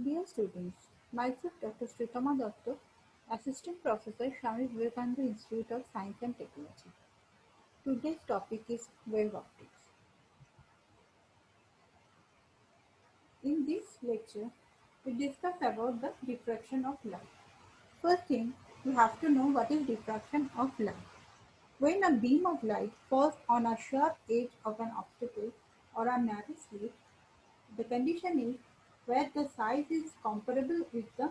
Dear students, myself Dr. Sritama Datta, Assistant Professor, Swami Vivekananda Institute of Science and Technology. Today's topic is wave optics. In this lecture, we discuss about the diffraction of light. First thing, we have to know what is diffraction of light. When a beam of light falls on a sharp edge of an obstacle or a narrow slit, the condition is where the size is comparable with the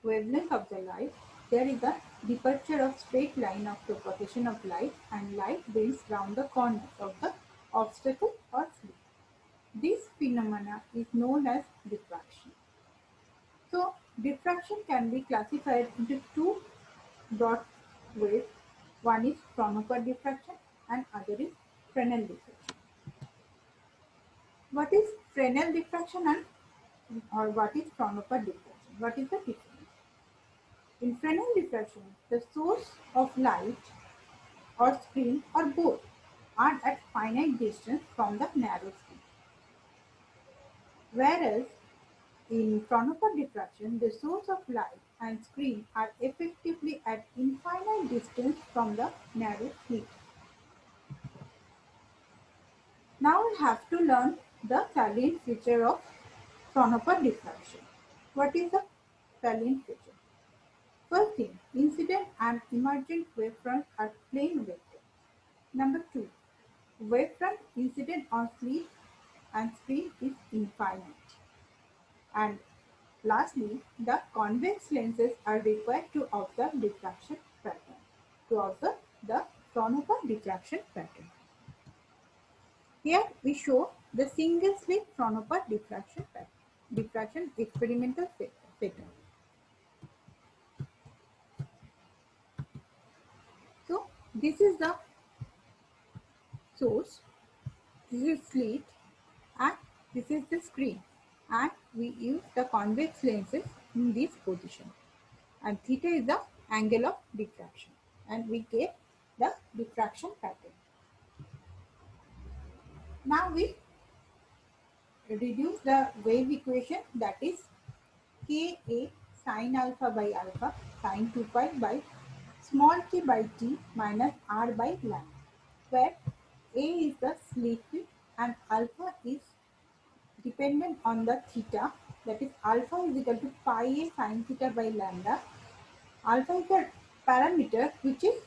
wavelength of the light, there is a departure of straight line of propagation of light and light bends round the corners of the obstacle or slit. This phenomena is known as diffraction. So, diffraction can be classified into two broad ways. One is Fraunhofer diffraction and other is Fresnel diffraction. What is Fresnel diffraction or what is Fraunhofer diffraction? What is the difference? In Fresnel diffraction, the source of light or screen or both are at finite distance from the narrow screen. Whereas in Fraunhofer diffraction, the source of light and screen are effectively at infinite distance from the narrow slit. Now we have to learn the salient feature of Fraunhofer diffraction. What is the salient feature? First thing, incident and emergent wavefront are plane vectors. Number two, wavefront incident on slit and screen is infinite. And lastly, the convex lenses are required to observe diffraction pattern, to observe the Fraunhofer diffraction pattern. Here we show the single slit Fraunhofer diffraction pattern, diffraction experimental pattern. So this is the source, this is slit, and this is the screen, and we use the convex lenses in this position, and theta is the angle of diffraction, and we get the diffraction pattern. Now we reduce the wave equation, that is Ka sine alpha by alpha sine 2 pi by small t by t minus r by lambda, where A is the slit width and alpha is dependent on the theta, that is alpha is equal to pi a sine theta by lambda. Alpha is the parameter which is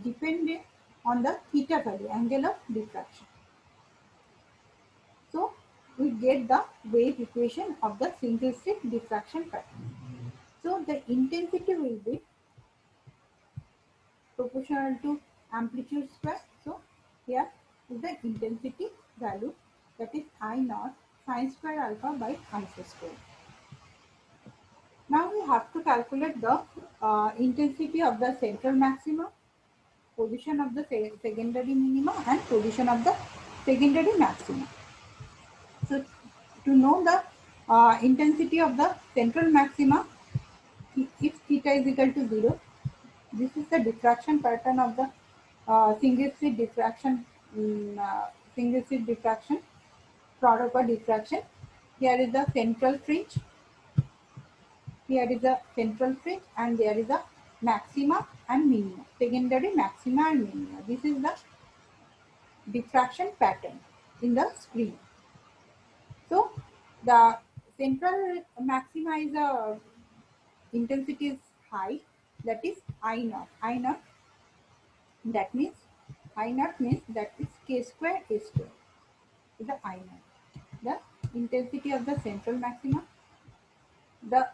dependent on the theta value, angle of diffraction. So we get the wave equation of the single slit diffraction pattern. So the intensity will be proportional to amplitude square. So here is the intensity value, that is I naught sine square alpha by alpha square. Now we have to calculate the intensity of the central maxima, position of the secondary minima and position of the secondary maxima. So to know the intensity of the central maxima, if theta is equal to 0, this is the diffraction pattern of the single slit diffraction, single slit diffraction, Fraunhofer diffraction. Here is the central fringe, here is a central fringe, and there is a maxima and minima, secondary maxima and minima. This is the diffraction pattern in the screen. So the central maxima is a intensity is high, that is I naught. I naught, that means I naught means that is k square a square is the I naught. The intensity of the central maxima. The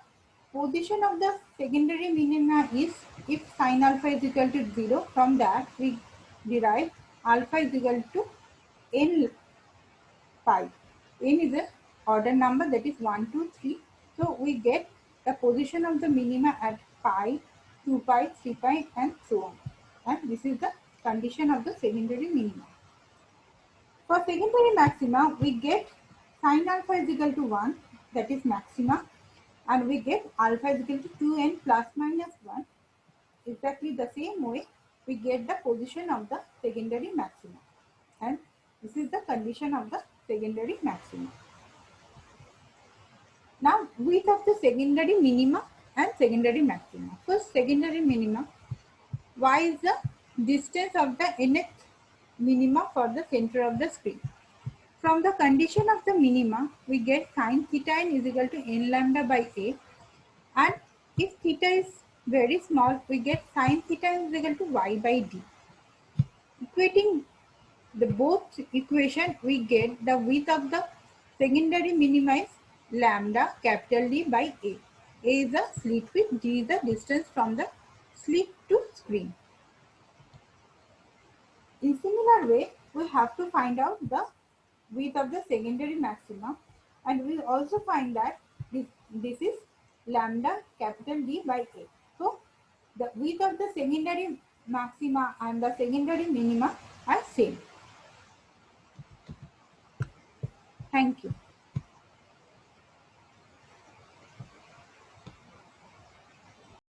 position of the secondary minima is, if sine alpha is equal to 0, from that we derive alpha is equal to n pi. N is a order number, that is 1, 2, 3. So we get the position of the minima at pi, 2 pi, 3 pi and so on. And this is the condition of the secondary minima. For secondary maxima, we get sine alpha is equal to 1, that is maxima, and we get alpha is equal to 2n plus minus 1. Exactly the same way, we get the position of the secondary maxima, and this is the condition of the secondary maxima. Now width of the secondary minima and secondary maxima. First, secondary minima. Y is the distance of the nth minima for the center of the screen. From the condition of the minima, we get sin theta n is equal to n lambda by a, and if theta is very small, we get sin theta is equal to y by d. Equating the both equation, we get the width of the secondary minima is lambda capital D by A. A is the slit width, D is the distance from the slit to screen. In similar way, we have to find out the width of the secondary maxima, and we also find that this is lambda capital D by A. So the width of the secondary maxima and the secondary minima are same. Thank you.